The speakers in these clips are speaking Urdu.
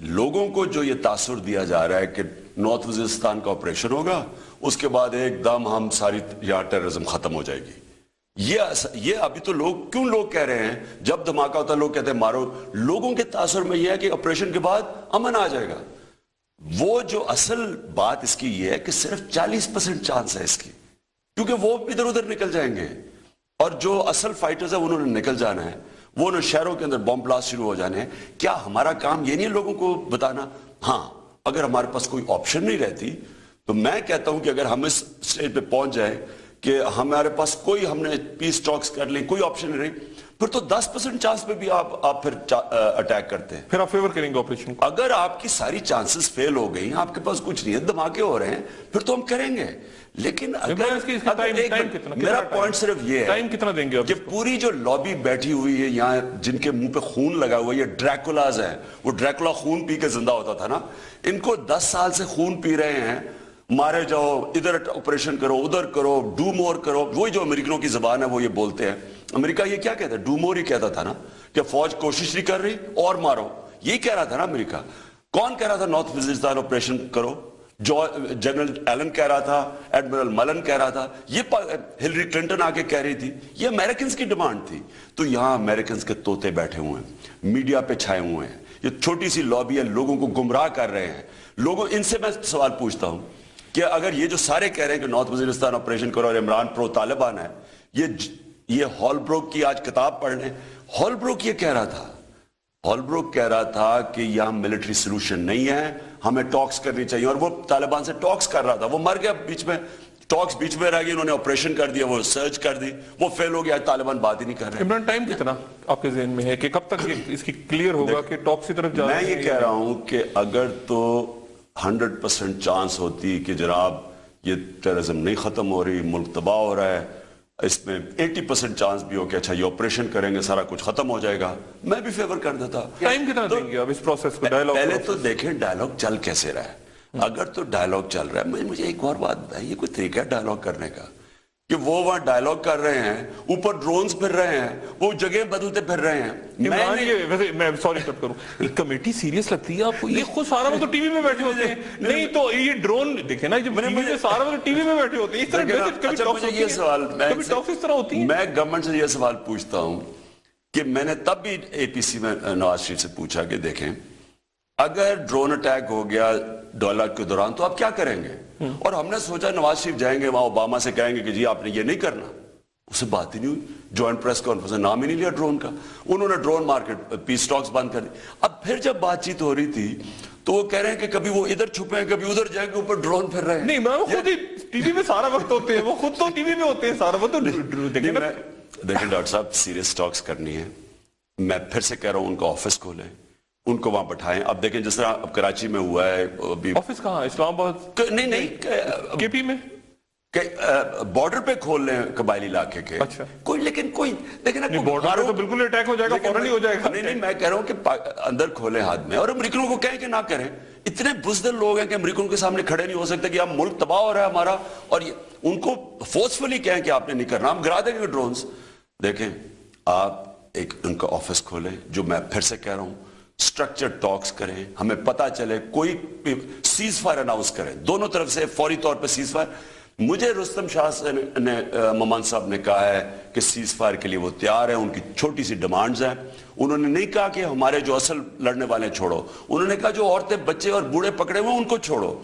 لوگوں کو جو یہ تاثر دیا جا رہا ہے کہ نارتھ وزیرستان کا آپریشن ہوگا اس کے بعد ایک دم ہم ساری یہاں ٹیررزم ختم ہو جائے گی. یہ ابھی تو لوگ کہہ رہے ہیں جب دھماکہ ہوتا ہے لوگ کہتے ہیں مارو. لوگوں کے تاثر میں یہ ہے کہ آپریشن کے بعد امن آ جائے گا. وہ جو اصل بات اس کی یہ ہے کہ صرف 40% چانس ہے اس کی, کیونکہ وہ ادھر ادھر نکل جائیں گے اور جو اصل فائٹرز ہیں انہوں نے نکل جانا ہے, وہ انہوں شہروں کے اندر بم بلاسٹ شروع ہو جانے ہیں. کیا ہمارا کام یہ نہیں ہے لوگوں کو بتانا؟ ہاں, اگر ہمارے پاس کوئی آپشن نہیں رہتی تو میں کہتا ہوں کہ اگر ہم اس اسٹیج پہ پہنچ جائیں کہ ہمارے پاس ہم نے پیس ٹاکس کر لیں, کوئی آپشن نہیں رہی, پھر تو 10% چانس پہ بھی آپ پھر اٹیک کرتے ہیں. پھر آپ فیور کریں گے آپریشن کو؟ اگر آپ کی ساری چانسز فیل ہو گئی, آپ کے پاس کچھ نہیں ہے, دھماکے ہو رہے ہیں, پھر تو ہم کریں گے. لیکن میرا پوائنٹ صرف یہ ہے ٹائم کتنا دیں گے کہ پوری جو لابی بیٹھی ہوئی ہے یہاں, جن کے منہ پہ خون لگا ہوا ہے, یہ ڈریکولاز ہیں. وہ ڈریکولا خون پی کے زندہ ہوتا تھا نا, ان کو 10 سال سے خون پی رہے ہیں, مارے جاؤ, ادھر آپریشن کرو, ادھر کرو, ڈو مور کرو. وہی جو امریکنوں کی زبان ہے وہ یہ بولتے ہیں. امریکہ یہ کیا کہتا ہے؟ ڈو مور ہی کہتا تھا نا, کہ فوج کوشش نہیں کر رہی اور مارو, یہی کہہ رہا تھا نا امریکہ. کون کہہ رہا تھا نارتھ وزیرستان آپریشن کرو؟ جو جنرل ایلن کہہ رہا تھا, ایڈمرل ملن کہہ رہا تھا, یہ ہلری کلنٹن آ کے کہہ رہی تھی. یہ امریکنز کی ڈیمانڈ تھی. تو یہاں امریکنز کے طوطے بیٹھے ہوئے ہیں, میڈیا پہ چھائے ہوئے ہیں, یہ چھوٹی سی لابی ہے, لوگوں کو گمراہ کر رہے ہیں. ان سے میں سوال پوچھتا ہوں کہ اگر یہ جو سارے کہہ رہے ہیں کہ نارتھ وزیرستان آپریشن کرو اور عمران پرو طالبان ہے, یہ ہال بروک کی آج کتاب پڑھ لیں. ہال بروک یہ کہہ رہا تھا, ہال بروک کہہ رہا تھا کہ یہاں ملٹری سلوشن نہیں ہے, ہمیں ٹاکس کرنی چاہیے, اور وہ طالبان سے ٹاکس کر رہا تھا. وہ مر گیا بیچ میں, ٹاکس بیچ میں رہ گئی, انہوں نے آپریشن کر دیا, وہ سرچ کر دی, وہ فیل ہو گیا. آج طالبان بات ہی نہیں کر رہے. عمران ٹائم کتنا آپ کے ذہن میں ہے کہ کب تک اس کی کلیئر ہوگا کہ ٹاکس کی طرف جا رہے ہیں؟ میں یہ کہہ رہا ہوں کہ اگر تو 100% چانس ہوتی کہ جناب یہ ٹیررزم نہیں ختم ہو رہی, ملک تباہ ہو رہا ہے, اس میں 80% چانس بھی ہو کہ اچھا یہ آپریشن کریں گے سارا کچھ ختم ہو جائے گا, میں بھی فیور کر دیتا. ٹائم کتنا دیں گے اب اس پروسیس کو؟ ڈائیلاگ پہلے تو دیکھیں ڈائیلاگ چل کیسے رہا ہے. اگر تو ڈائیلاگ چل رہا ہے, مجھے ایک اور بات بتائیں, یہ کوئی طریقہ ہے ڈائیلاگ کرنے کا کہ وہ وہاں ڈائیلاگ کر رہے ہیں, اوپر ڈرونز پھر رہے ہیں, وہ جگہ بدلتے پھر رہے ہیں. میں سوری کٹ کروں, یہ کمیٹی سیریس لگتی ہے آپ کو؟ یہ خود سارا وقت ٹی وی میں بیٹھے ہوتے ہیں. نہیں تو یہ ڈرون دیکھیں نا, جب سارا وقت ٹی وی میں بیٹھے ہوتے ہیں اس طرح ہوتی ہے. میں گورنمنٹ سے یہ سوال پوچھتا ہوں کہ میں نے تب بھی اے پی سی میں نواز شریف سے پوچھا کہ دیکھیں اگر ڈرون اٹیک ہو گیا ڈالر کے دوران تو آپ کیا کریں گے؟ اور ہم نے سوچا نواز شریف جائیں گے وہاں اوباما سے کہیں گے کہ جی آپ نے یہ نہیں کرنا. اس سے بات ہی نہیں ہوئی, جوائنٹ پریس کانفرنس میں نام ہی نہیں لیا ڈرون کا. انہوں نے ڈرون مارکیٹ پیس ٹاکس بند کر دی. اب پھر جب بات چیت ہو رہی تھی تو وہ کہہ رہے ہیں کہ کبھی وہ ادھر چھپے ہیں, کبھی ادھر جائیں گے, اوپر ڈرون پھر رہے ہیں. نہیں, میں خود ہی ٹی وی میں سارا وقت ہوتے ہیں, وہ خود تو ٹی وی میں ہوتے ہیں سارا وقت. دیکھیں ڈاکٹر صاحب, سیریس ٹاکس کرنی ہے. میں پھر سے کہہ رہا ہوں ان کا آفس کھولیں, ان کو وہاں بٹھائیں. اب دیکھیں جس طرح اب کراچی میں ہوا ہے, آفس کہاں؟ اسلام آباد؟ نہیں, کے پی میں بارڈر پہ کھول لیں قبائلی علاقے کے. اچھا, کوئی لیکن کوئی دیکھیں نا, بارڈر پہ تو بالکل اٹیک ہو جائے گا, فوراً ہی ہو جائے گا. نہیں, میں کہہ رہا ہوں کہ اندر کھولیں ہاتھ میں, اور امریکنوں کو کہیں کہ نہ کریں. اتنے بزدل لوگ ہیں کہ امریکنوں کے سامنے کھڑے نہیں ہو سکتے کہ اب ملک تباہ ہو رہا ہے ہمارا, اور ان کو فورسفلی کہیں کہ آپ نے نہیں کرنا, ہم گرا دیں گے ڈرونز. دیکھیں آپ ایک ان کا آفس کھولیں, جو میں پھر سے کہہ رہا ہوں سٹرکچر ٹاکس کریں, ہمیں پتا چلے, کوئی سیز فائر اناؤنس کریں دونوں طرف سے فوری طور پہ سیز فائر. مجھے رستم شاہ نے ممان صاحب نے کہا ہے کہ سیز فائر کے لیے وہ تیار ہیں, ان کی چھوٹی سی ڈیمانڈز ہیں. انہوں نے نہیں کہا کہ ہمارے جو اصل لڑنے والے چھوڑو, انہوں نے کہا جو عورتیں بچے اور بوڑھے پکڑے ہوئے ان کو چھوڑو.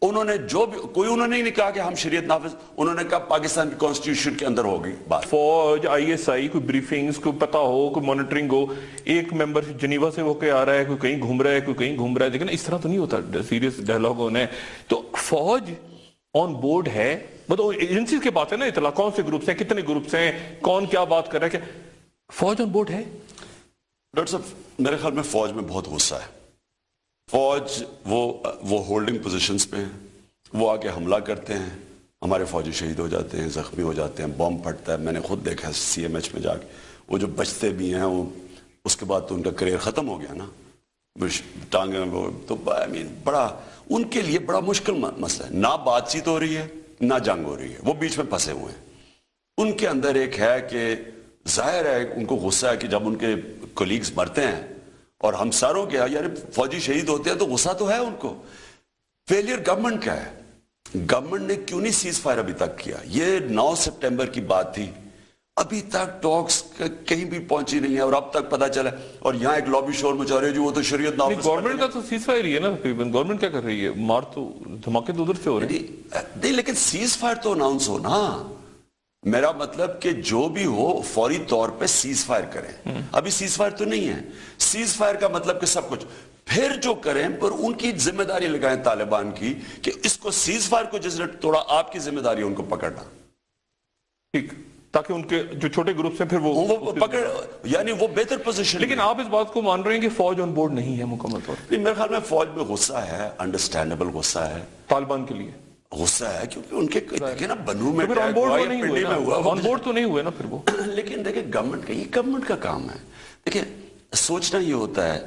انہوں نے جو بھی انہوں نے نہیں کہا کہ ہم شریعت نافذ, انہوں نے کہا پاکستان کی کانسٹیٹیوشن کے اندر ہوگی بات. فوج, آئی ایس آئی, کوئی بریفنگز, کوئی پتا ہو, کوئی مانیٹرنگ ہو, ایک ممبر جنیوا سے ہو کے آ رہا ہے, کوئی کہیں گھوم رہا ہے, کوئی کہیں گھوم رہا ہے. لیکن اس طرح تو نہیں ہوتا, سیریس ڈائیلاگ ہونا ہے. تو فوج آن بورڈ ہے, مطلب ایجنسیز کے بات ہے نا, اطلاع کون سے گروپس ہیں, کتنے گروپس ہیں, کون کیا بات کر رہا ہے, فوج آن بورڈ ہے. ڈاکٹر صاحب میرے خیال میں فوج میں بہت غصہ ہے. فوج وہ ہولڈنگ پوزیشنز پہ ہیں, وہ آ کے حملہ کرتے ہیں, ہمارے فوجی شہید ہو جاتے ہیں, زخمی ہو جاتے ہیں, بم پھٹتا ہے. میں نے خود دیکھا ہے سی ایم ایچ میں جا کے, وہ جو بچتے بھی ہیں وہ اس کے بعد تو ان کا کریئر ختم ہو گیا نا, ٹانگیں وہ تو بڑا ان کے لیے بڑا مشکل مسئلہ ہے. نہ بات چیت ہو رہی ہے نہ جنگ ہو رہی ہے, وہ بیچ میں پھنسے ہوئے ہیں. ان کے اندر ایک ہے کہ ظاہر ہے ان کو غصہ ہے کہ جب ان کے کولیگز مرتے ہیں اور ہم ساروں کے یار فوجی شہید ہوتے ہیں تو غصہ تو ہے ان کو. فیلئر گورنمنٹ کا ہے. گورنمنٹ نے کیوں نہیں سیز فائر ابھی تک کیا؟ یہ 9 سپٹمبر کی بات تھی, ابھی تک ٹاکس کہیں بھی پہنچی نہیں ہے, اور اب تک پتا چلا. اور یہاں ایک لابی شور مچا رہے جو وہ تو شریعت نافذ. گورنمنٹ کا تو سیز فائر ہی ہے نا تقریباً. گورنمنٹ کیا کر رہی ہے؟ مار تو دھماکے تو ادھر سے ہو رہے ہیں. نہیں لیکن سیز فائر تو اناؤنس ہو نا. میرا مطلب کہ جو بھی ہو فوری طور پہ سیز فائر کریں. ابھی سیز فائر تو نہیں ہے. سیز فائر کا مطلب کہ سب کچھ پھر جو کریں پر ان کی ذمہ داری لگائیں طالبان کی کہ اس کو سیز فائر کو جس نے توڑا آپ کی ذمہ داری ان کو پکڑنا. ٹھیک, تاکہ ان کے جو چھوٹے گروپس ہیں پھر وہ پکڑ, یعنی وہ بہتر پوزیشن. لیکن آپ اس بات کو مان رہے ہیں کہ فوج آن بورڈ نہیں ہے مکمل طور پر؟ میرے خیال میں فوج میں غصہ ہے, انڈرسٹینڈیبل غصہ ہے طالبان کے لیے غصہ ہے, کیونکہ ان کے دیکھیں نا بنو میں آن بورڈ تو نہیں ہوئے نا, آن بورڈ تو نہیں ہوئے نا پھر وہ. لیکن دیکھیں گورنمنٹ کا, یہ گورنمنٹ کا کام ہے. دیکھیں سوچنا یہ ہوتا ہے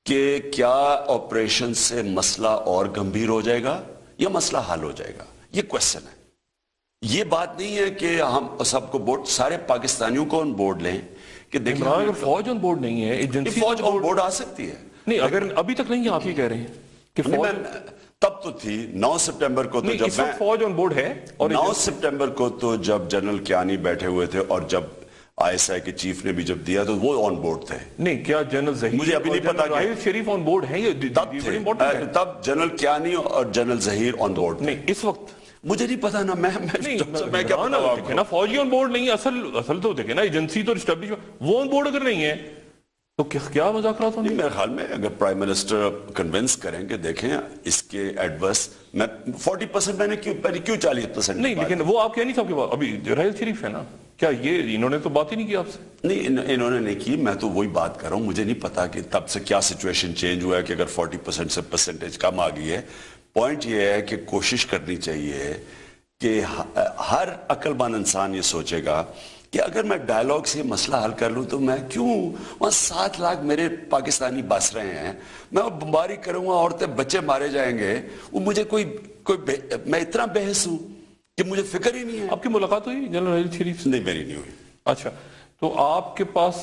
کہ کیا آپریشن سے مسئلہ اور گمبھیر ہو جائے گا یا مسئلہ حل ہو جائے گا, یہ کوشچن ہے. یہ بات نہیں ہے کہ ہم سب کو بورڈ, سارے پاکستانیوں کو آن بورڈ لیں کہ دیکھیں اگر فوج آن بورڈ نہیں ہے, ایجنسی فوج آن بورڈ آ سکتی ہے. نہیں, اگر ابھی تک نہیں ہے, آپ یہ کہہ رہے ہیں کہ فوج تب تو تھی 9 سپٹمبر کو. تو اس وقت فوج آن بورڈ ہے, اور 9 سپٹمبر کو تو جب جنرل کیانی بیٹھے ہوئے تھے اور جب آئی ایس آئی کے چیف نے بھی جب دیا تو وہ آن بورڈ تھے. نہیں, کیا جنرل ظہیر مجھے ابھی نہیں پتا راحیل شریف آن بورڈ ہیں؟ یہ تب جنرل کیانی اور جنرل ظہیر آن بورڈ. نہیں, اس وقت مجھے نہیں پتا نا, میں کیا دیکھیں نا, فوجی آن بورڈ نہیں, اصل تو دیکھیں نا ایجنسی تو اسٹیبلش وہ آن بورڈ اگر نہیں ہے تو کیا مذاکرات ہونے. میرے خیال میں اگر پرائم منسٹر کنونس کریں کہ دیکھیں اس کے ایڈورس, میں 40% میں نے کیوں 40% نہیں, لیکن وہ آپ کہہ نہیں سب کے بعد ابھی راحیل شریف ہے نا, کیا یہ انہوں نے تو بات ہی نہیں کی آپ سے؟ نہیں, انہوں نے نہیں کی. میں تو وہی بات کر رہا ہوں, مجھے نہیں پتا کہ تب سے کیا سچویشن چینج ہوا ہے کہ اگر 40% سے پرسنٹیج کم آ گئی ہے. پوائنٹ یہ ہے کہ کوشش کرنی چاہیے کہ ہر عقل مند انسان یہ سوچے گا کہ اگر میں ڈائیلاگ سے مسئلہ حل کر لوں تو میں کیوں وہاں 7 لاکھ میرے پاکستانی بس رہے ہیں, میں بمباری کروں گا, عورتیں بچے مارے جائیں گے, وہ مجھے کوئی میں اتنا بحث ہوں کہ مجھے فکر ہی نہیں ہے. آپ کی ملاقات ہوئی جنرل راحیل شریف سے؟ نہیں, میری نہیں ہوئی. اچھا, تو آپ کے پاس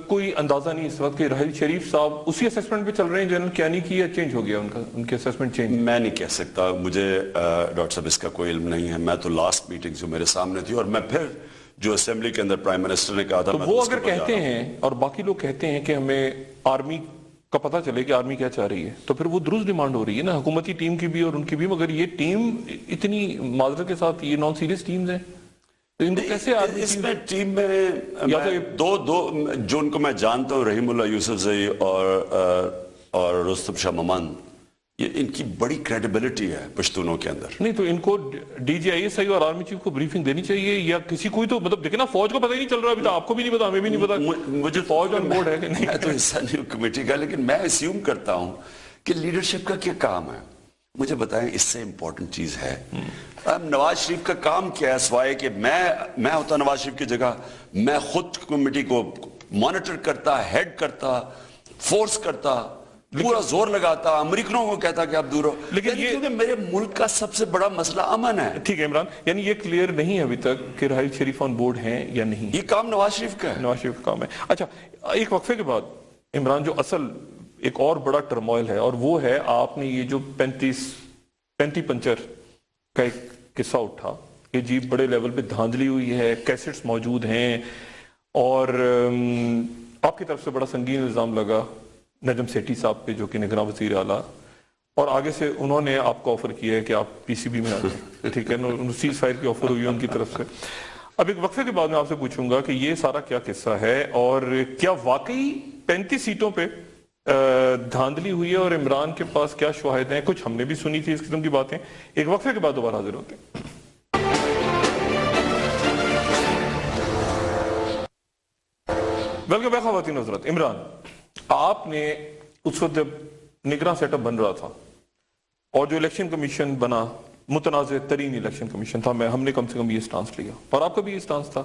کوئی اندازہ نہیں اس وقت کہ راحیل شریف صاحب اسی اسیسمنٹ پہ چل رہے ہیں جنرل کیانی کی, یا چینج ہو گیا ان کے اسیسمنٹ چینج؟ میں نہیں کہہ سکتا, مجھے ڈاکٹر صاحب اس کا کوئی علم نہیں ہے. میں تو لاسٹ میٹنگ جو میرے سامنے تھی, اور میں پھر جو اسمبلی کے اندر پرائم منسٹر نے کہا تھا, تو وہ اگر کہتے ہیں اور باقی لوگ کہتے ہیں کہ ہمیں آرمی کا پتہ چلے کہ آرمی کیا چاہ رہی ہے, تو پھر وہ درست ڈیمانڈ ہو رہی ہے نا حکومتی ٹیم کی بھی اور ان کی بھی. مگر یہ ٹیم اتنی معذرت کے ساتھ یہ نان سیریس ٹیمز ہیں, تو ان کو کیسے آرمی اس میں ٹیم میں دو جو ان کو میں جانتا ہوں, رحیم اللہ یوسف زئی اور رستم شاہ ممن, یہ ان کی بڑی کریڈیبلٹی ہے پشتونوں کے اندر. نہیں, تو ان کو D G I S I اور آرمی چیف کو بریفنگ دینی چاہیے, یا کسی کوئی تو مطلب دیکھیں نا, فوج کو پتہ ہی نہیں چل رہا ابھی تو, آپ کو بھی نہیں پتا, ہمیں بھی نہیں پتا مجھے فوج آن بورڈ ہے کہ نہیں. میں تو حصہ نہیں ہوں کمیٹی کا, لیکن میں اسیوم کرتا ہوں کہ لیڈرشپ کا کیا کام ہے. مجھے بتائیں اس سے امپورٹنٹ چیز ہے نواز شریف کا کام کیا ہے, سوائے کہ میں ہوتا نواز شریف کی جگہ, میں خود کمیٹی کو مانیٹر کرتا, ہیڈ کرتا, فورس کرتا, پورا زور لگاتا, امریکنوں کو کہتا کہ آپ دور ہو. لیکن کیونکہ میرے ملک کا سب سے بڑا مسئلہ امن ہے. ٹھیک ہے عمران, یعنی یہ کلیئر نہیں ہے ابھی تک کہ راحیل شریف آن بورڈ ہیں یا نہیں. یہ کام نواز شریف کا ہے, نواز شریف کا کام ہے. اچھا, ایک وقفے کے بعد عمران, جو اصل ایک اور بڑا ٹرموائل ہے, اور وہ ہے آپ نے یہ جو 35 پنچر کا ایک قصہ اٹھا کہ جی بڑے لیول پہ دھاندلی ہوئی ہے, کیسٹس موجود ہیں, اور آپ کی طرف سے بڑا سنگین الزام لگا نجم سیٹھی صاحب پہ جو کہ نگراں وزیر اعلیٰ, اور آگے سے انہوں نے آپ کو آفر کیا ہے کہ آپ پی سی بی میں آ جائیں. ٹھیک ہے, سیز فائر کی آفر ہوئی ہے ان کی طرف سے. اب ایک وقفے کے بعد میں آپ سے پوچھوں گا کہ یہ سارا کیا قصہ ہے, اور کیا واقعی 35 سیٹوں پہ دھاندلی ہوئی ہے, اور عمران کے پاس کیا شواہد ہیں. کچھ ہم نے بھی سنی تھی اس قسم کی باتیں. ایک وقفے کے بعد دوبارہ حاضر ہوتے ہیں. ویلکم بیک خواتین حضرات. عمران, آپ نے اس وقت جب نگراں سیٹ اپ بن رہا تھا اور جو الیکشن کمیشن بنا, متنازع ترین الیکشن کمیشن تھا, ہم نے کم سے کم یہ سٹانس لیا, اور آپ کا بھی یہ سٹانس تھا,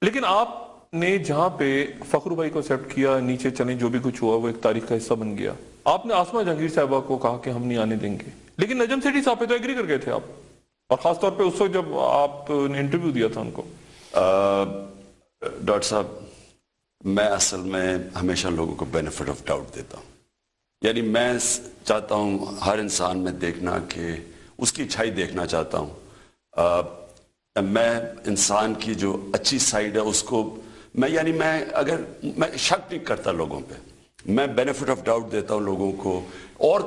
لیکن آپ نے جہاں پہ فخر بھائی کو ایکسیپٹ کیا, نیچے چلیں جو بھی کچھ ہوا وہ ایک تاریخ کا حصہ بن گیا. آپ نے آسمہ جہانگیر صاحبہ کو کہا کہ ہم نہیں آنے دیں گے, لیکن نجم سیٹھی صاحب پہ تو ایگری کر گئے تھے آپ, اور خاص طور پہ اس وقت جب آپ نے انٹرویو دیا تھا ان کو. ڈاکٹر صاحب, میں اصل میں ہمیشہ لوگوں کو بینیفٹ آف ڈاؤٹ دیتا ہوں. یعنی میں چاہتا ہوں ہر انسان میں دیکھنا کہ اس کی اچھائی دیکھنا چاہتا ہوں. میں انسان کی جو اچھی سائڈ ہے اس کو میں شک نہیں کرتا لوگوں پہ, میں بینیفٹ آف ڈاؤٹ دیتا ہوں لوگوں کو. اور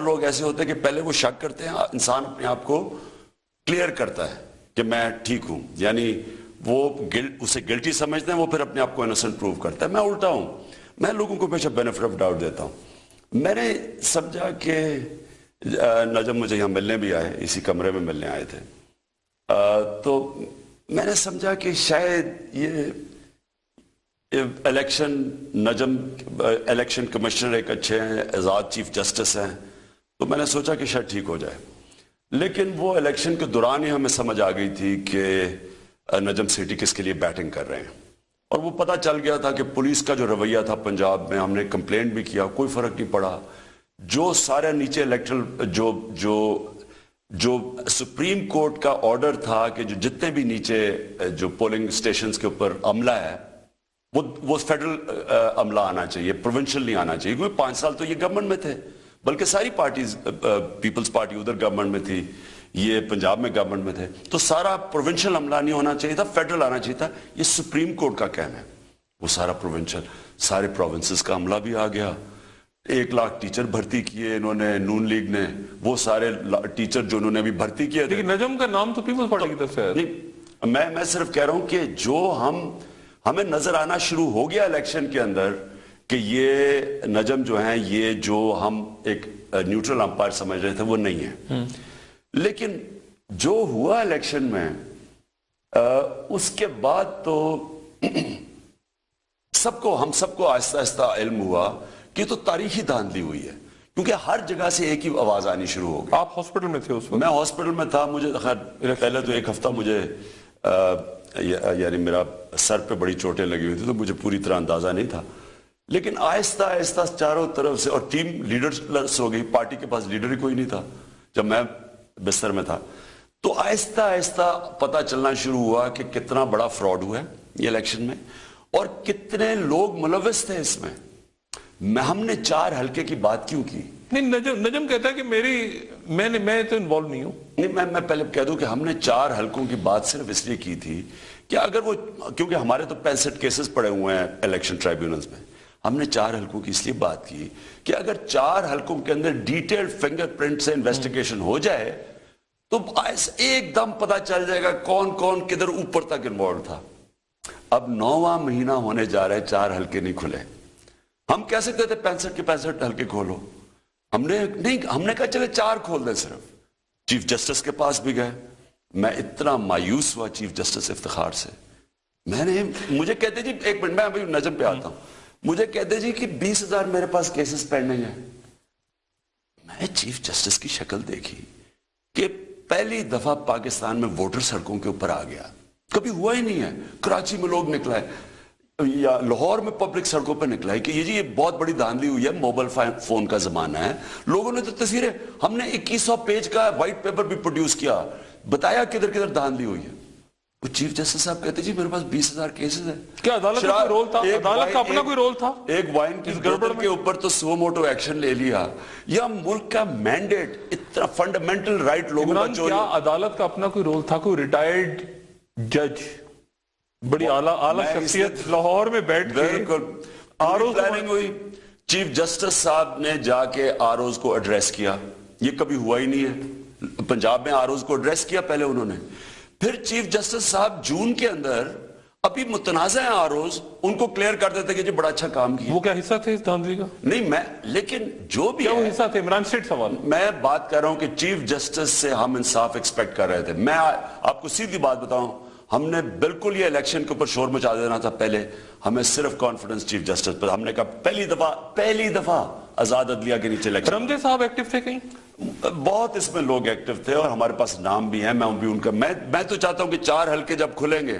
لوگ ایسے ہوتے ہیں کہ پہلے وہ شک کرتے ہیں, انسان اپنے آپ کو کلیئر کرتا ہے کہ میں ٹھیک ہوں, یعنی وہ اسے گلٹی سمجھتے ہیں, وہ پھر اپنے آپ کو انوسنٹ پروو کرتا ہے. میں الٹا ہوں, میں لوگوں کو ہمیشہ بینیفٹ آف ڈاؤٹ دیتا ہوں. میں نے سمجھا کہ نجم مجھے یہاں ملنے بھی آئے, اسی کمرے میں ملنے آئے تھے, تو میں نے سمجھا کہ شاید یہ الیکشن کمشنر ایک اچھے ہیں, آزاد چیف جسٹس ہیں, تو میں نے سوچا کہ شاید ٹھیک ہو جائے. لیکن وہ الیکشن کے دوران ہی ہمیں سمجھ آ گئی تھی کہ نجم سیٹھی کس کے لیے بیٹنگ کر رہے ہیں, اور وہ پتہ چل گیا تھا کہ پولیس کا جو رویہ تھا پنجاب میں, ہم نے کمپلینٹ بھی کیا, کوئی فرق نہیں پڑا. جو سارے نیچے الیکٹرل جو سپریم کورٹ کا آرڈر تھا کہ جو جتنے بھی نیچے جو پولنگ اسٹیشنز کے اوپر عملہ ہے وہ فیڈرل عملہ آنا چاہیے, پروونشل نہیں آنا چاہیے, کیونکہ 5 سال تو یہ گورنمنٹ میں تھے, بلکہ ساری پارٹیز, پیپلز پارٹی ادھر گورنمنٹ میں تھی, یہ پنجاب میں گورنمنٹ میں تھے, تو سارا پروونشل عملہ نہیں ہونا چاہیے تھا, فیڈرل آنا چاہیے تھا. یہ سپریم کورٹ کا کہنا ہے. وہ سارا پروونشل, سارے پروونسز کا عملہ بھی آ گیا. 1 لاکھ ٹیچر بھرتی کیے انہوں نے, نون لیگ نے, وہ سارے ٹیچر جو انہوں نے ابھی بھرتی کیے تھے. لیکن نجم کا نام تو پیپلز پارٹی کی طرف سے ہے. میں صرف کہہ رہا ہوں کہ جو ہمیں نظر آنا شروع ہو گیا الیکشن کے اندر کہ یہ نجم جو ہیں, یہ جو ہم ایک نیوٹرل امپائر سمجھ رہے تھے وہ نہیں ہے. لیکن جو ہوا الیکشن میں اس کے بعد تو ہم سب کو آہستہ آہستہ علم ہوا کہ تو تاریخی دھاندلی ہوئی ہے, کیونکہ ہر جگہ سے ایک ہی آواز آنی شروع ہو گئی. آپ ہاسپٹل میں تھے اس وقت؟ میں ہاسپٹل میں تھا. مجھے پہلے تو 1 ہفتہ مجھے یعنی میرا سر پہ بڑی چوٹیں لگی ہوئی تھی, تو مجھے پوری طرح اندازہ نہیں تھا. لیکن آہستہ آہستہ چاروں طرف سے, اور ٹیم لیڈرز ہو گئی, پارٹی کے پاس لیڈر ہی کوئی نہیں تھا جب میں بستر میں تھا, تو آہستہ آہستہ پتہ چلنا شروع ہوا کہ کتنا بڑا فراڈ ہوا ہے یہ الیکشن میں, اور کتنے لوگ ملوث تھے اس میں. ہم نے 4 حلقے کی بات کیوں کی؟ نہیں, نجم کہتا ہے کہ میں تو انوالو نہیں ہوں. نہیں, میں پہلے کہہ دوں کہ ہم نے 4 حلقوں کی بات صرف اس لیے کی تھی کہ اگر وہ, کیونکہ ہمارے تو 65 کیسز پڑے ہوئے ہیں الیکشن ٹرائیبیونلز میں, ہم نے 4 حلقوں کی اس لیے بات کی کہ اگر 4 حلقوں کے اندر ڈیٹیلڈ فنگر پرنٹ سے انویسٹیگیشن ہو جائے تو ایک دم پتہ چل جائے گا کون کون کدھر اوپر تک انوالو تھا. اب 9واں مہینہ ہونے جا رہا ہے, 4 حلقے نہیں کھلے. ہم کہہ سکتے تھے 65 کے 65 حلقے کھولو, ہم نے کہا چلے 4 کھول دیں صرف. چیف جسٹس کے پاس بھی گئے, میں اتنا مایوس ہوا چیف جسٹس افتخار سے. مجھے کہتے جی ایک منٹ, میں ابھی نجم پہ آتا ہوں, مجھے کہتے جی کہ 20,000 میرے پاس کیسز پینڈنگ ہیں. میں چیف جسٹس کی شکل دیکھی کہ پہلی دفعہ پاکستان میں ووٹر سڑکوں کے اوپر آ گیا, کبھی ہوا ہی نہیں ہے. کراچی میں لوگ نکلا ہے, یا لاہور میں پبلک سڑکوں پہ نکلا ہے کہ یہ بہت بڑی دھاندلی ہوئی ہے, موبائل فون کا زمانہ ہے. لوگوں نے تو تصویریں, ہم نے 2100 پیج کا وائٹ پیپر بھی پروڈیوس کیا, بتایا کدھر کدھر دھاندلی ہوئی ہے. وہ چیف جسٹس صاحب کہتے جی میرے پاس 20,000 کیسز ہیں. کیا عدالت کا کوئی رول تھا؟ عدالت کا اپنا کوئی رول تھا؟ ایک وائن کی گڑبڑ کے اوپر تو سو موٹو ایکشن لے لیا, یا ملک کا مینڈیٹ, اتنا فنڈامنٹل رائٹ لوگوں کا چوری. کیا عدالت کا اپنا کوئی رول تھا؟ کوئی ریٹائرڈ جج, بڑی اعلیٰ شخصیت لاہور میں بیٹھ کے پلاننگ ہوئی, چیف جسٹس صاحب نے جا کے آروز کو ایڈریس کیا, یہ کبھی ہوا ہی نہیں ہے. پنجاب میں آروز کو ایڈریس کیا پہلے انہوں نے, پھر چیف جسٹس صاحب جون کے اندر ابھی متنازع ہیں آروز, ان کو کلیئر کر دیتے کہ جی بڑا اچھا کام کیا. وہ کیا حصہ تھے اس دھاندلی کا؟ نہیں, لیکن جو بھی وہ حصہ تھے. عمران اسٹیٹ سوال, میں بات کر رہا ہوں کہ چیف جسٹس سے ہم انصاف ایکسپیکٹ کر رہے تھے. میں آپ کو سیدھی بات بتاؤں, ہم نے بالکل یہ الیکشن کے اوپر شور مچا دینا تھا. پہلے ہمیں صرف کانفیڈنس چیف جسٹس پر, ہم نے کہا پہلی دفعہ آزاد عدلیہ کے نیچے الیکشن. رمدے صاحب ایکٹیو تھے کہیں؟ بہت اس میں لوگ ایکٹیو تھے, اور ہمارے پاس نام بھی ہیں. میں بھی ان کا, میں تو چاہتا ہوں کہ 4 حلقے جب کھلیں گے,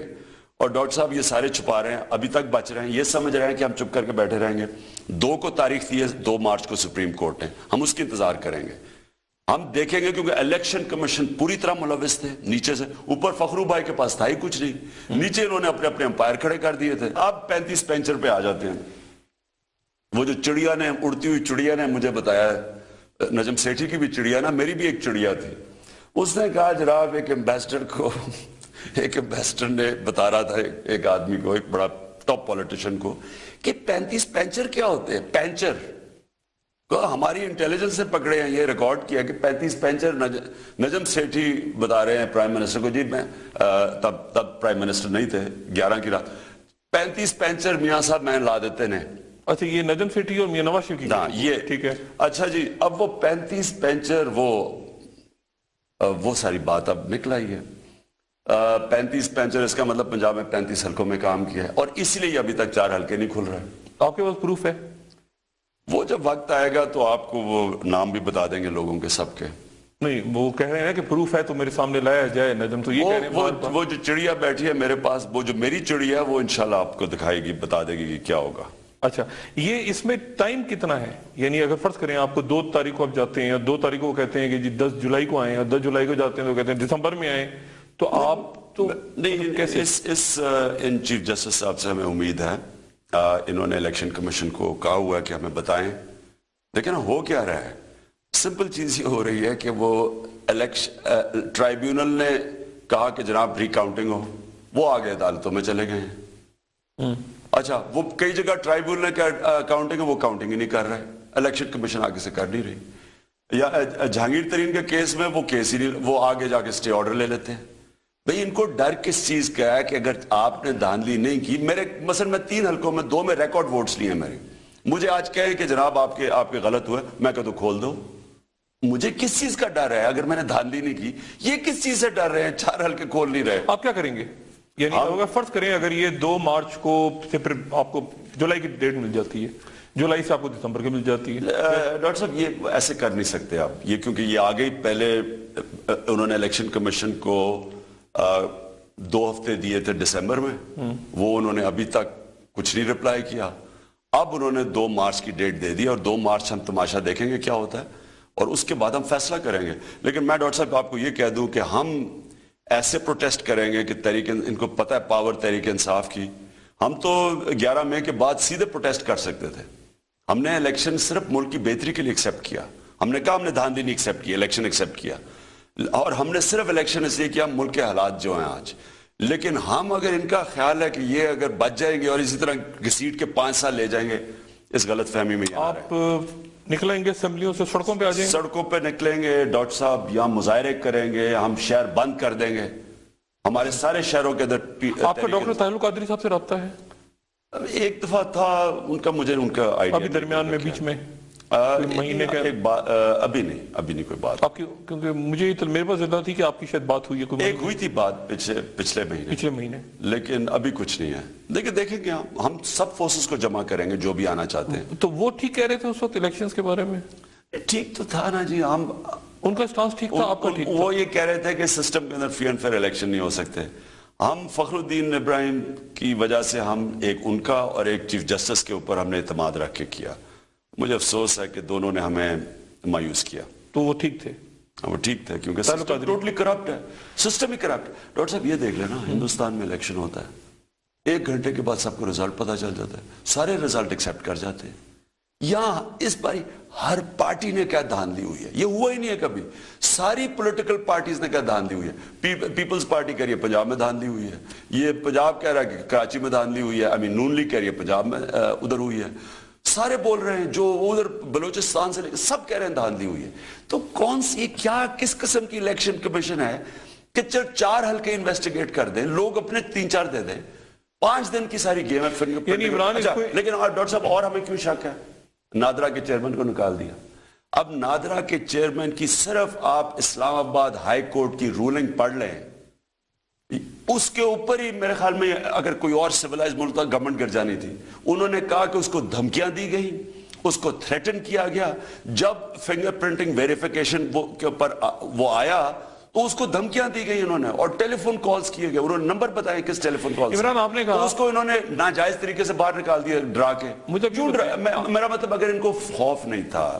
اور ڈاکٹر صاحب یہ سارے چھپا رہے ہیں, ابھی تک بچ رہے ہیں, یہ سمجھ رہے ہیں کہ ہم چپ کر کے بیٹھے رہیں گے. 2 کو تاریخ دی ہے, 2 مارچ کو سپریم کورٹ نے, ہم اس کی انتظار کریں گے. ہم دیکھیں گے کیونکہ الیکشن کمیشن پوری طرح ملوث تھے نیچے سے اوپر. فخرو بھائی کے پاس تھا ہی کچھ نہیں, نیچے انہوں نے اپنے اپنے امپائر کھڑے کر دیے تھے. اب 35 پینچر پہ آ جاتے ہیں. وہ جو چڑیا نے, اڑتی ہوئی چڑیا نے مجھے بتایا, نجم سیٹھی کی بھی چڑیا نا, میری بھی ایک چڑیا تھی. اس نے کہا جناب ایک ایمبیسڈر نے بتا رہا تھا ایک آدمی کو, ایک بڑا ٹاپ پولیٹیشین کو, کہ 35 پینچر کیا ہوتے ہیں. پینچر ہماری انٹیلیجنس سے پکڑے ہیں, یہ ریکارڈ کیا کہ 35 پینچر نجم سیٹھی بتا رہے ہیں پرائم منسٹر کو. جی میں تب پرائم منسٹر نہیں تھے, 11 کی رات 35 پینچر میاں صاحب میں لا دیتے نے. اچھا یہ نجم سیٹھی اور میاں نواز شریف کی, ہاں یہ ٹھیک ہے. اچھا جی, اب وہ 35 پینچر وہ ساری بات اب نکل آئی ہے. 35 پینچر, اس کا مطلب پنجاب میں 35 حلقوں میں کام کیا ہے, اور اس لیے ابھی تک 4 حلقے نہیں کھل رہے. آپ کے پاس پروف ہے؟ وہ جب وقت آئے گا تو آپ کو وہ نام بھی بتا دیں گے لوگوں کے سب کے. نہیں وہ کہہ رہے ہیں کہ پروف ہے تو میرے سامنے لایا جائے. نجم تو یہ کہہ رہے ہیں وہ جو چڑیا بیٹھی ہے میرے پاس, وہ جو میری چڑیا ہے وہ انشاءاللہ آپ کو دکھائے گی, بتا دے گی کہ کیا ہوگا. اچھا یہ اس میں ٹائم کتنا ہے؟ یعنی اگر فرض کریں آپ کو 2 تاریخ کو آپ جاتے ہیں, یا 2 تاریخ کو کہتے ہیں کہ جی 10 جولائی کو آئیں, اور 10 جولائی کو جاتے ہیں تو کہتے ہیں دسمبر میں آئیں, تو آپ تو نہیں کیسے؟ ان چیف جسٹس صاحب سے ہمیں امید ہے, انہوں نے الیکشن کمیشن کو کہا ہوا ہے کہ ہمیں بتائیں. لیکن ہو کیا رہا ہے, سمپل چیز یہ ہو رہی ہے کہ وہ ٹرائیبیونل نے کہا کہ جناب ری کاؤنٹنگ ہو, وہ آگے عدالتوں میں چلے گئے ہیں. اچھا وہ کئی جگہ ٹرائیبیونل نے کاؤنٹنگ ہے, وہ کاؤنٹنگ ہی نہیں کر رہے, الیکشن کمیشن آگے سے کر نہیں رہی. یا جہانگیر ترین کے کیس میں وہ کیس ہی نہیں, وہ آگے جا کے سٹے آرڈر لے لیتے ہیں. بھئی ان کو ڈر کس چیز کا ہے کہ اگر آپ نے دھاندلی نہیں کی, میرے مثلا میں 3 حلقوں میں 2 میں ریکارڈ ووٹس لیے میرے, مجھے آج کہیں کہ جناب آپ کے غلط ہوئے, میں کہتا ہوں کھول دو. مجھے کس چیز کا ڈر ہے اگر میں نے دھاندلی نہیں کی؟ یہ کس چیز سے ڈر رہے ہیں 4 حلقے کھول نہیں رہے؟ آپ کیا کریں گے؟ یعنی اگر فرض کریں اگر یہ 2 مارچ کو سے پھر آپ کو جولائی کی ڈیٹ مل جاتی ہے, جولائی سے آپ کو دسمبر کی مل جاتی ہے. ڈاکٹر صاحب یہ ایسے کر نہیں سکتے آپ, یہ کیونکہ یہ آگے ہی پہلے انہوں نے الیکشن کمیشن کو 2 ہفتے دیے تھے دسمبر میں, وہ انہوں نے ابھی تک کچھ نہیں رپلائی کیا. اب انہوں نے 2 مارچ کی ڈیٹ دے دی, اور 2 مارچ ہم تماشا دیکھیں گے کیا ہوتا ہے, اور اس کے بعد ہم فیصلہ کریں گے. لیکن میں ڈاکٹر صاحب آپ کو یہ کہہ دوں کہ ہم ایسے پروٹیسٹ کریں گے کہ ان کو پتہ ہے پاور تحریک انصاف کی. ہم تو 11 مئی کے بعد سیدھے پروٹیسٹ کر سکتے تھے. ہم نے الیکشن صرف ملک کی بہتری کے لیے ایکسیپٹ کیا. ہم نے کہا ہم نے دھاندلی نہیں ایکسیپٹ کی, الیکشن ایکسیپٹ کیا, اور ہم نے صرف الیکشن اس لیے کیا ملک کے حالات جو ہیں آج. لیکن ہم اگر ان کا خیال ہے کہ یہ اگر بچ جائیں گے اور اسی طرح گھسیٹ کے 5 سال لے جائیں گے, اس غلط فہمی میں آپ نکلیں گے اسمبلیوں سے, سڑکوں پہ آ جائیں گے؟ سڑکوں پہ نکلیں گے ڈاکٹر صاحب, یہاں مظاہرے کریں گے, ہم شہر بند کر دیں گے, ہمارے سارے شہروں کے اندر. آپ کا ڈاکٹر طاہر القادری صاحب سے رابطہ ہے؟ ایک دفعہ تھا ان کا, مجھے ان کا آئیڈیا ابھی درمیان میں بیچ میں مہینے کا ابھی نہیں کوئی بات. آپ کی کیونکہ مجھے میرے پاس اطلاع تھی کہ آپ کی شاید بات ہوئی ہے, ایک ہوئی تھی بات پچھلے مہینے, لیکن ابھی کچھ نہیں ہے. لیکن دیکھیں گے ہم سب فورسز کو جمع کریں گے جو بھی آنا چاہتے ہیں. تو وہ ٹھیک کہہ رہے تھے اس وقت الیکشنز کے بارے میں؟ ٹھیک تو تھا نا جی, ہم ان کا سٹانس ٹھیک تھا, آپ کا ٹھیک تھا. وہ یہ کہہ رہے تھے کہ سسٹم کے اندر فری اینڈ فیئر الیکشن نہیں ہو سکتے. ہم فخر الدین ابراہیم کی وجہ سے ہم ایک ان کا اور ایک چیف جسٹس کے اوپر ہم نے اعتماد رکھ کے کیا. مجھے افسوس ہے کہ دونوں نے ہمیں مایوس کیا. تو وہ ٹھیک تھے؟ وہ ٹھیک تھے کیونکہ سسٹم ٹوٹلی کرپٹ ہے, سسٹم ہی کرپٹ. ڈاکٹر صاحب یہ دیکھ لینا, ہندوستان میں الیکشن ہوتا ہے, 1 گھنٹے کے بعد سب کو رزلٹ پتا چل جاتا ہے, سارے رزلٹ ایکسیپٹ کر جاتے ہیں. یہاں اس باری ہر پارٹی نے کیا دھاندلی ہوئی ہے, یہ ہوا ہی نہیں ہے کبھی. ساری پولیٹیکل پارٹیز نے کیا دھاندلی ہوئی ہے. پیپلز پارٹی کہہ رہی ہے پنجاب میں دھاندلی ہوئی ہے, یہ پنجاب کہہ رہا ہے کہ کراچی میں دھاندلی ہوئی ہے, نون لیگ کہہ رہی ہے پنجاب میں ادھر ہوئی ہے. سارے بول رہے ہیں, جو ادھر بلوچستان سے سب کہہ رہے ہیں دھاندلی ہوئی ہے. تو کون سی کیا کس قسم کی الیکشن کمیشن ہے کہ 4 حلقے انویسٹیگیٹ کر دیں, لوگ اپنے 3-4 دے دیں, 5 دن کی ساری گیم ہے. لیکن ڈاکٹر صاحب اور ہمیں کیوں شک ہے, نادرا کے چیئرمین کو نکال دیا. اب نادرا کے چیئرمین کی صرف آپ اسلام آباد ہائی کورٹ کی رولنگ پڑھ لیں, اس کے اوپر ہی میرے خیال میں اگر کوئی اور سیولائز ملک تھا گورنمنٹ گر جانی تھی. انہوں نے کہا کہ اس کو دھمکیاں دی گئی, اس کو تھریٹن کیا گیا. جب فنگر پرنٹنگ ویریفیکیشن کے اوپر وہ آیا تو اس کو دھمکیاں دی گئی انہوں نے, اور ٹیلی فون کالز کیے گئے, انہوں نے نمبر بتائے کس ٹیلی فون کال. عمران آپ نے کہا اس کو انہوں نے ناجائز طریقے سے باہر نکال دیا ڈرا کے. میرا مطلب اگر ان کو خوف نہیں تھا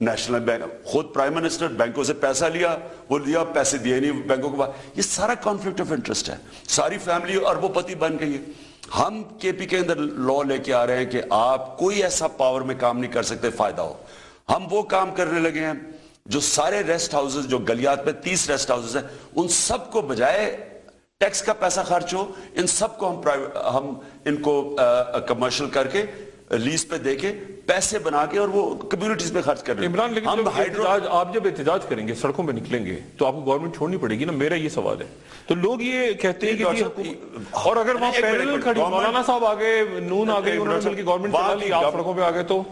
نیشنل بینک خود پرائم منسٹر بینکوں سے پیسہ لیا, وہ لیا پیسے دیے نہیں بینکوں کو. یہ سارا کانفلکٹ آف انٹرسٹ ہے. ساری فیملی اربوں پتی بن گئی ہے. ہم کے پی کے اندر لا لے کے آ رہے ہیں کہ آپ کوئی ایسا پاور میں کام نہیں کر سکتے فائدہ ہو. ہم وہ کام کرنے لگے ہیں جو سارے ریسٹ ہاؤسز جو گلیات میں 30 ریسٹ ہاؤسز ہیں ان سب کو بجائے ٹیکس کا پیسہ خرچ ہو ان سب کو ہم ان کو کمرشل کر کے لیز پہ دے کے پیسے بنا کے اور وہ کمیونٹیز میں خرچ کر رہے ہیں. عمران لیکن آپ جب احتجاج کریں گے سڑکوں پہ نکلیں گے تو آپ کو گورنمنٹ چھوڑنی پڑے گی نا, میرا یہ سوال ہے. تو لوگ یہ کہتے ہیں کہ اور اگر وہاں پینل کھڑی مولانا صاحب آگے نون آگے انہوں نے مل کے گورنمنٹ چلا لی آپ سڑکوں پہ آگے تو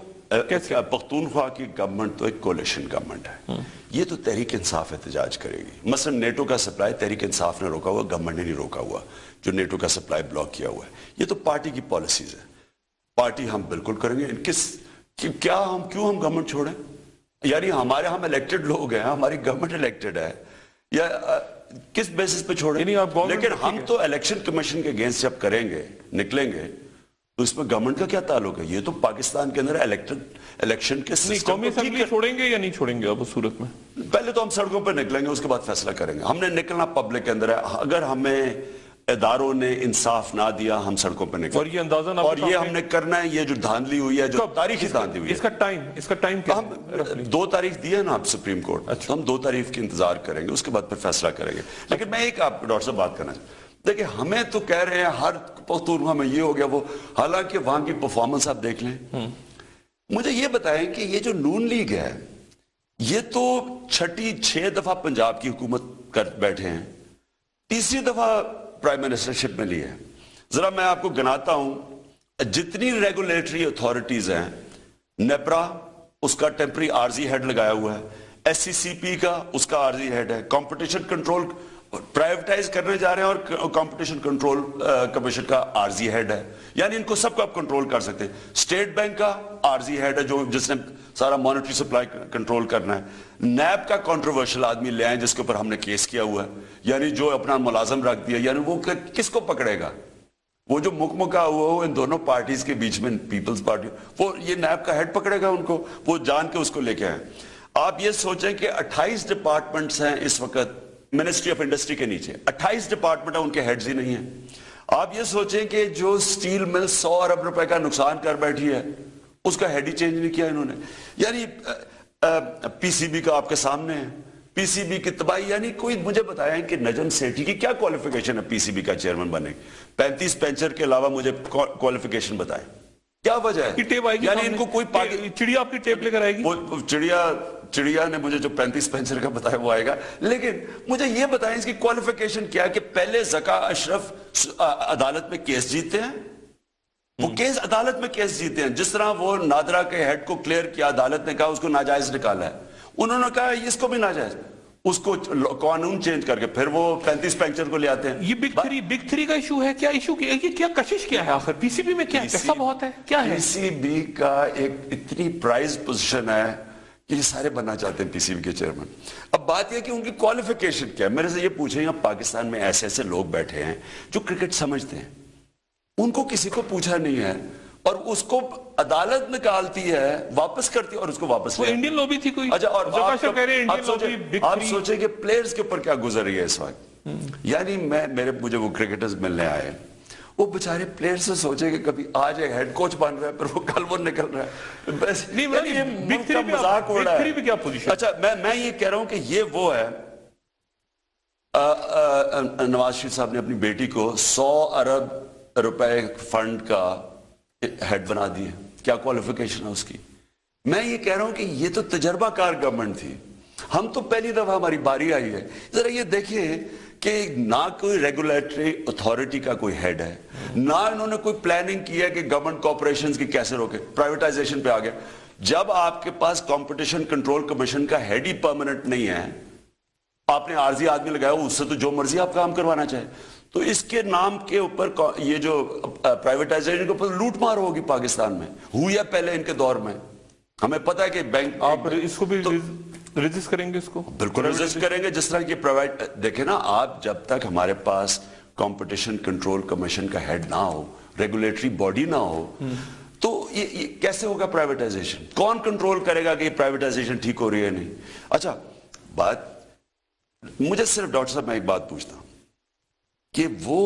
پختونخوا کی گورنمنٹ تو ایک کولیشن گورنمنٹ ہے. یہ تو تحریک انصاف احتجاج کرے گی. مثلا نیٹو کا سپلائی تحریک انصاف نے روکا ہوا, گورنمنٹ نے نہیں روکا ہوا جو نیٹو کا سپلائی بلاک کیا ہوا ہے. یہ تو پارٹی کی پالیسیز ہے. پارٹی ہم بالکل کریں گے. کیوں ہم گورنمنٹ چھوڑیں؟ یعنی ہمارے ہم الیکٹڈ لوگ ہیں, ہماری گورنمنٹ الیکٹڈ ہے, یا کس بیسس پہ چھوڑیں؟ لیکن ہم تو الیکشن کمیشن کے اگینسٹ جب کریں گے نکلیں گے تو اس میں گورنمنٹ کا کیا تعلق ہے؟ یہ تو پاکستان کے اندر الیکشن کے سسٹم قومی اسمبلی چھوڑیں گے یا نہیں چھوڑیں گے اب اس صورت میں؟ پہلے تو ہم سڑکوں پہ نکلیں گے, اس کے بعد فیصلہ کریں گے. ہم نے نکلنا پبلک کے اندر ہے. اگر ہمیں اداروں نے انصاف نہ دیا ہم سڑکوں پہ نکلیں. اور یہ اندازہ اور یہ ہم نے کرنا ہے. یہ جو دھاندلی ہوئی ہے جو تاریخی دھاندلی ہوئی ہے اس کا ٹائم کیا؟ ہم 2 تاریخ دی ہے نا آپ سپریم کورٹ, ہم 2 تاریخ کی انتظار کریں گے, اس کے بعد پھر فیصلہ کریں گے. لیکن میں ایک آپ ڈاکٹر صاحب بات کرنا چاہتا ہوں. دیکھیں ہمیں تو کہہ رہے ہیں ہر پختونخوا میں یہ ہو گیا وہ, حالانکہ وہاں کی پرفارمنس آپ دیکھ لیں. مجھے یہ بتائیں کہ یہ جو نون لیگ ہے یہ تو 6 دفعہ پنجاب کی حکومت کر بیٹھے ہیں, 3ری دفعہ پرائم منسٹرشپ میں لی ہے. ذرا میں آپ کو گناتا ہوں جتنی ریگولیٹری اتھارٹیز ہیں. نیپرا اس کا ٹیمپری عارضی ہیڈ لگایا ہوا ہے, ایس سی سی پی کا اس کا عارضی ہیڈ ہے, کمپٹیشن کنٹرول پرائیویٹائز کرنے جا رہے ہیں اور کمپٹیشن کنٹرول کمیشن کا عارضی ہیڈ ہے. یعنی ان کو سب کو آپ کنٹرول کر سکتے ہیں. اسٹیٹ بینک کا عارضی ہیڈ ہے جس نے سارا مانیٹری سپلائی کنٹرول کرنا ہے. نیب کا کنٹروورشل آدمی لے آئیں جس کے اوپر ہم نے کیس کیا ہوا ہے, یعنی جو اپنا ملازم رکھ دیا, یعنی وہ کس کو پکڑے گا؟ وہ جو مکمکا ہوا ہو ان دونوں پارٹیز کے بیچ میں, پیپلز پارٹی, وہ یہ نیب کا ہیڈ پکڑے گا ان کو, وہ جان کے اس کو لے کے آئیں. آپ یہ سوچیں کہ 28 ڈپارٹمنٹس ہیں اس وقت منسٹری آف انڈسٹری کے نیچے, 28 ڈپارٹمنٹ ہیں, ان کے ہیڈز ہی نہیں ہیں. آپ یہ سوچیں کہ جو سٹیل مل 100 ارب روپے کا نقصان کر بیٹھی ہے اس کا ہیڈ ہی چینج نہیں کیا انہوں نے. یعنی پی سی بی کا آپ کے سامنے ہے, پی سی بی کی تباہی. یعنی کوئی مجھے بتائیں کہ نجم سیٹھی کی کیا کوالیفیکیشن ہے پی سی بی کا چیئرمین بننے کی؟ 35 پینچر کے علاوہ مجھے کوالیفیکیشن بتائیں کیا وجہ ہے؟ یعنی ان کو کوئی چڑیا آپ کی ٹیپ لے کر آئے گی؟ چڑیا نے مجھے جو 35 پینچر کا بتایا وہ آئے گا, لیکن مجھے یہ بتائیں اس کی کوالیفیکیشن کیا ہے کہ پہلے زکا اشرف عدالت میں کیس جیتے ہیں, وہ کیس عدالت میں کیس جیتے ہیں. جس طرح وہ نادرا کے ہیڈ کو کلیئر کیا, عدالت نے کہا اس کو ناجائز نکالا ہے, انہوں نے کہا اس کو بھی ناجائز, اس کو قانون چینج کر کے پھر وہ 35 پینچر کو لے آتے ہیں. یہ بگ تھری کا ایشو ہے. کیا ایشو کیا کشش کیا ہے آخر پی سی بی میں؟ کیا پیسہ بہت ہے کیا ہے؟ پی سی بی کا ایک اتنی پرائز پوزیشن ہے کہ یہ سارے بننا چاہتے ہیں پی سی بی کے چیئرمین. اب بات یہ کہ ان کی کوالیفیکیشن کیا ہے. میرے سے یہ پوچھیں, اب پاکستان میں ایسے لوگ بیٹھے ہیں جو کرکٹ سمجھتے ہیں, ان کو کسی کو پوچھا نہیں ہے اور اس کو عدالت نکالتی ہے, واپس کرتی ہے اور اس کو واپس وہ انڈین لوبی تھی کوئی. اچھا, اور آپ سوچیں کہ پلیئرز کے اوپر کیا گزر رہی ہے اس وقت. یعنی مجھے وہ کرکٹرز ملنے آئے, وہ بچارے پلیئر سے سوچے کہ کبھی آج ایک ہیڈ کوچ بن رہا ہے پھر وہ کل وہ نکل رہا ہے. بس ملک کا مذاق ہو رہا ہے. اچھا, میں یہ کہہ رہا ہوں کہ یہ وہ ہے, نواز شریف صاحب نے اپنی بیٹی کو 100 ارب روپے فنڈ کا ہیڈ بنا دیے. کیا کوالیفیکیشن ہے اس کی؟ میں یہ کہہ رہا ہوں کہ یہ تو تجربہ کار گورنمنٹ تھی. ہم تو پہلی دفعہ ہماری باری آئی ہے. ذرا یہ دیکھیں کہ نہ کوئی ریگولیٹری اتھارٹی کا کوئی ہیڈ ہے, نہ انہوں نے کوئی پلاننگ کی ہے کہ گورنمنٹ کارپوریشنز کی کیسے روکے. پرائیویٹائزیشن پہ آ گیا. جب آپ کے پاس کمپٹیشن کنٹرول کمیشن کا ہیڈ ہی پرماننٹ نہیں ہے, آپ نے عارضی آدمی لگایا, اس سے تو جو مرضی آپ کام کروانا چاہے, تو اس کے نام کے اوپر یہ جو پرائیویٹائزیشن کے اوپر لوٹ مار ہوگی پاکستان میں ہوئی ہے پہلے ان کے دور میں. ہمیں پتہ ہے کہ بینک, آپ اس کو بھی ریزسٹ کریں گے, اس کو بالکل ریزسٹ کریں گے. جس طرح کی پرائیویٹ, دیکھیں نا آپ, جب تک ہمارے پاس کمپٹیشن کنٹرول کمیشن کا ہیڈ نہ ہو, ریگولیٹری باڈی نہ ہو, تو یہ کیسے ہوگا پرائیویٹائزیشن؟ کون کنٹرول کرے گا کہ یہ پرائیویٹائزیشن ٹھیک ہو رہی ہے نہیں؟ اچھا بات مجھے صرف ڈاکٹر صاحب میں ایک بات پوچھتا ہوں کہ وہ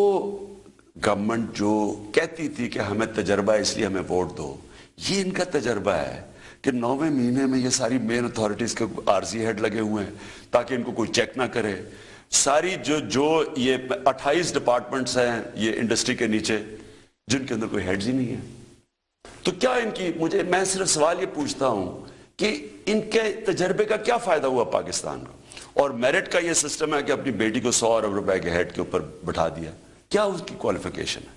گورنمنٹ جو کہتی تھی کہ ہمیں تجربہ ہے اس لیے ہمیں ووٹ دو، یہ ان کا تجربہ ہے کہ 9ویں مہینے میں یہ ساری مین اتھارٹیز کے عارضی ہیڈ لگے ہوئے ہیں تاکہ ان کو کوئی چیک نہ کرے. ساری جو یہ 28 ڈپارٹمنٹس ہیں یہ انڈسٹری کے نیچے جن کے اندر کوئی ہیڈز ہی نہیں ہے. تو کیا ان کی میں صرف سوال یہ پوچھتا ہوں کہ ان کے تجربے کا کیا فائدہ ہوا پاکستان کو؟ اور میرٹ کا یہ سسٹم ہے کہ اپنی بیٹی کو 100 ارب روپے کے ہیڈ کے اوپر بٹھا دیا، کیا اس کی کوالیفیکیشن ہے؟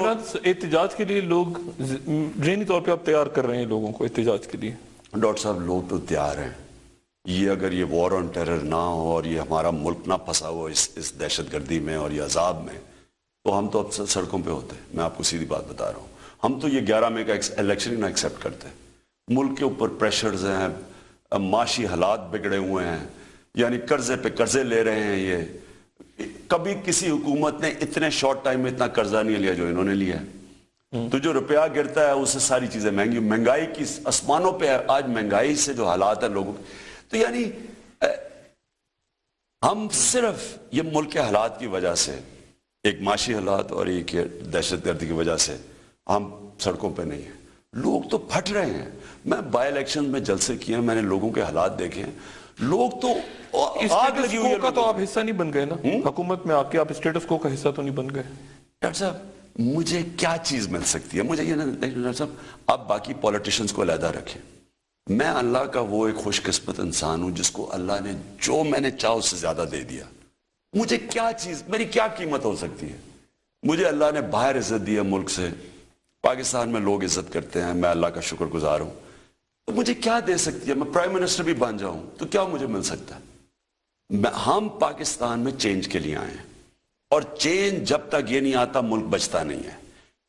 احتجاج کے لیے لوگ ذہنی طور پہ آپ تیار کر رہے ہیں لوگوں کو احتجاج کے لیے؟ ڈاکٹر صاحب لوگ تو تیار ہیں. یہ اگر یہ وار آن ٹیرر نہ ہو اور یہ ہمارا ملک نہ پھنسا ہو اس دہشت گردی میں اور یہ عذاب میں، تو ہم تو اب سڑکوں پہ ہوتے. میں آپ کو سیدھی بات بتا رہا ہوں، ہم تو یہ 11 مئی کا الیکشن ہی نہ ایکسیپٹ کرتے. ملک کے اوپر پریشرز ہیں، معاشی حالات بگڑے ہوئے ہیں، یعنی قرضے پہ قرضے لے رہے ہیں. یہ کبھی کسی حکومت نے اتنے شارٹ ٹائم میں اتنا قرضہ نہیں لیا جو انہوں نے لیا ہے. تو جو روپیہ گرتا ہے اس سے ساری چیزیں مہنگائی کی آسمانوں پہ ہے. آج مہنگائی سے جو حالات ہیں لوگوں، تو یعنی ہم صرف یہ ملک کے حالات کی وجہ سے، ایک معاشی حالات اور ایک دہشت گردی کی وجہ سے ہم سڑکوں پہ نہیں ہیں. لوگ تو پھٹ رہے ہیں. میں بائی الیکشن میں جلسے کیے ہیں، میں نے لوگوں کے حالات دیکھے ہیں. لوگ تو آگ لگی ہوئی ہے. تو آپ حصہ نہیں بن گئے نا حکومت میں آ کے، آپ اسٹیٹس کو کا حصہ تو نہیں بن گئے. ڈاکٹر صاحب مجھے کیا چیز مل سکتی ہے؟ مجھے یہ ڈاکٹر صاحب آپ باقی پولیٹیشنز کو علیحدہ رکھیں. میں اللہ کا وہ ایک خوش قسمت انسان ہوں جس کو اللہ نے جو میں نے چاہا اس سے زیادہ دے دیا. مجھے کیا چیز، میری کیا قیمت ہو سکتی ہے؟ مجھے اللہ نے باہر عزت دی ہے ملک سے، پاکستان میں لوگ عزت کرتے ہیں، میں اللہ کا شکر گزار ہوں. تو مجھے کیا دے سکتی ہے؟ میں پرائم منسٹر بھی بن جاؤں تو کیا مجھے مل سکتا ہے؟ ہم پاکستان میں چینج کے لیے آئے ہیں، اور چینج جب تک یہ نہیں آتا ملک بچتا نہیں ہے.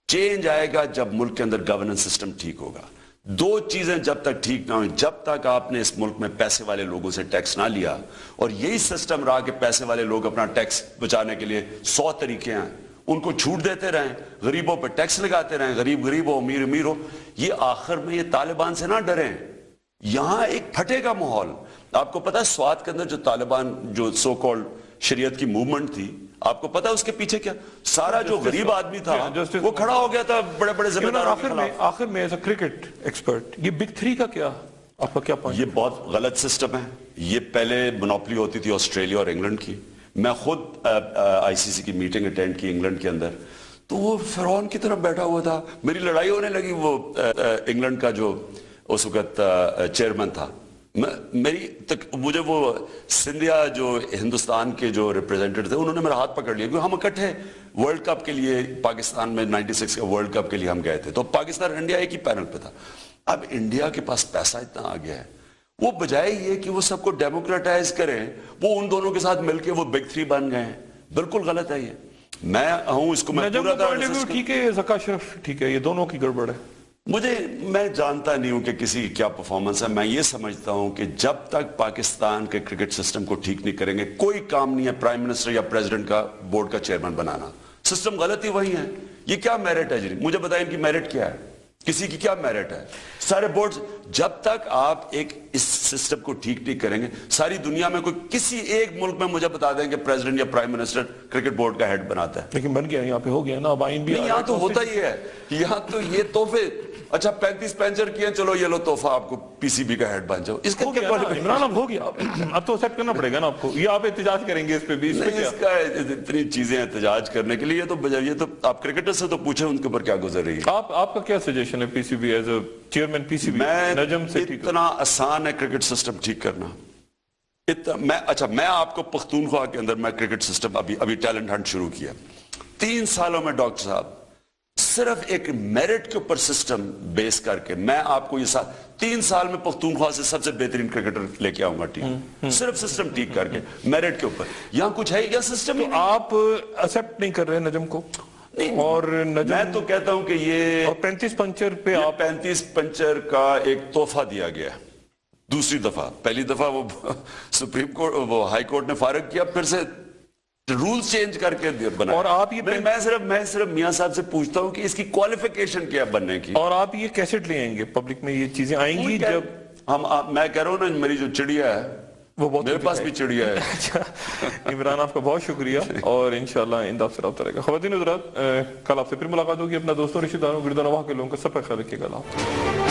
چینج آئے گا جب ملک کے اندر گورننس سسٹم ٹھیک ہوگا. دو چیزیں جب تک ٹھیک نہ ہوئیں، جب تک آپ نے اس ملک میں پیسے والے لوگوں سے ٹیکس نہ لیا، اور یہی سسٹم رہا کہ پیسے والے لوگ اپنا ٹیکس بچانے کے لیے 100 طریقے ہیں، ان کو چھوٹ دیتے رہیں، غریبوں پہ ٹیکس لگاتے رہیں، غریب ہو امیر امیر ہو. یہ آخر میں یہ طالبان سے نہ ڈریں، یہاں ایک پھٹے گا ماحول. آپ کو پتا ہے سوات کے اندر جو طالبان جو سو کالڈ شریعت کی موومنٹ تھی، آپ کو پتا ہے اس کے پیچھے کیا؟ سارا جو غریب آدمی تھا وہ کھڑا ہو گیا تھا بڑے بڑے ذمہ داروں کے خلاف. آخر میں ایز اے کرکٹ ایکسپرٹ، یہ بگ 3 کا کیا آپ کا کیا پوائنٹ؟ یہ بہت غلط سسٹم ہے. یہ پہلے منوپلی ہوتی تھی آسٹریلیا اور انگلینڈ کی. میں خود آئی سی سی کی میٹنگ اٹینڈ کی انگلینڈ کے اندر، تو وہ فرعون کی طرف بیٹھا ہوا تھا. میری لڑائی ہونے لگی وہ انگلینڈ کا جو اس وقت چیئرمین تھا. مجھے وہ سندھیا جو ہندوستان کے جو ریپریزنٹیٹیو تھے انہوں نے میرا ہاتھ پکڑ لیا، کیونکہ ہم اکٹھے ورلڈ کپ کے لیے پاکستان میں 96 کا ورلڈ کپ کے لیے ہم گئے تھے. تو پاکستان انڈیا ایک ہی پینل پہ تھا. اب انڈیا کے پاس پیسہ اتنا آ گیا ہے، وہ بجائے یہ کہ وہ سب کو ڈیموکریٹائز کریں، وہ ان دونوں کے ساتھ مل کے وہ بگ 3 بن گئے ہیں. بالکل غلط ہے یہ. میں ہوں اس کو میں پورا طرح ٹھیک ہے، زکا شرف ٹھیک ہے، یہ دونوں کی گڑبڑ ہے. میں جانتا نہیں ہوں کہ کسی کیا پرفارمنس ہے. میں یہ سمجھتا ہوں کہ جب تک پاکستان کے کرکٹ سسٹم کو ٹھیک نہیں کریں گے، کوئی کام نہیں ہے پرائم منسٹر یا پریزیڈنٹ کا بورڈ کا چیئرمین بنانا. سسٹم غلط ہی وہی ہے. یہ کیا میرٹ ہے جی؟ مجھے بتائیں ان کی میرٹ کیا ہے؟ کسی کی کیا میرٹ ہے؟ سارے بورڈز جب تک آپ ایک اس سسٹم کو ٹھیک نہیں کریں گے، ساری دنیا میں کوئی کسی ایک ملک میں مجھے بتا دیں کہ پریزیڈنٹ یا پرائم منسٹر کرکٹ بورڈ کا ہیڈ بناتا ہے. لیکن بن گیا، یہاں پہ ہو گیا نا. اب آئین بھی یہاں تو ہوتا ہی ہے. یہاں تو یہ تحفے، اچھا 35 پینچر کیے، چلو یہ لو تحفہ آپ کو پی سی بی کا ہیڈ بن جاؤ. اس کا کیا عمران اب ہو گیا، اب تو ایکسپٹ کرنا پڑے گا نا آپ کو. یہ آپ احتجاج کریں گے اس پہ بھی؟ اس کا اتنی چیزیں احتجاج کرنے کے لیے یہ تو آپ کرکٹر سے تو پوچھیں ان کے اوپر کیا گزر رہی ہے. آپ کا کیا سجیشن ہے P C B as a chairman P C B Najam سے؟ اتنا آسان ہے کرکٹ سسٹم ٹھیک کرنا. میں آپ کو پختونخوا کے اندر میں کرکٹ سسٹم ابھی ٹیلنٹ ہنٹ شروع کیا 3 سالوں میں. ڈاکٹر صاحب صرف ایک میرٹ کے اوپر سسٹم بیس کر کے میں آپ کو یہ 3 سال میں پختونخوا سے سب سے بہترین کرکٹر لے کے آؤں گا ٹیم. صرف سسٹم ٹھیک کر کے میرٹ کے اوپر. یہاں کچھ ہے یا سسٹم؟ آپ ایکسپٹ نہیں کر رہے نجم کو؟ اور میں تو کہتا ہوں کہ یہ 35 پنچر پہ آپ 35 پنچر کا ایک تحفہ دیا گیا. دوسری دفعہ، پہلی دفعہ وہ سپریم کورٹ وہ ہائی کورٹ نے فارغ کیا، پھر سے رولز چینج کر کے بنا. اور آپ یہ میں صرف میاں صاحب سے پوچھتا ہوں کہ اس کی کوالیفیکیشن کیا بننے کی. اور آپ یہ کیسٹ لے آئیں گے پبلک میں, یہ چیزیں آئیں گی جب میں کہہ رہا ہوں نا, میری جو چڑیا ہے وہ بہت میرے پاس بھی چڑیا ہے. اچھا عمران, آپ کا بہت شکریہ, اور انشاءاللہ آئندہ آپ سے رابطہ رہے گا. خواتین حضرات, کل آپ سے پھر ملاقات ہوگی. اپنا دوستوں, رشتہ داروں, گردوں نواح کے لوگوں کا سب کا خیال رکھیے گا. اللہ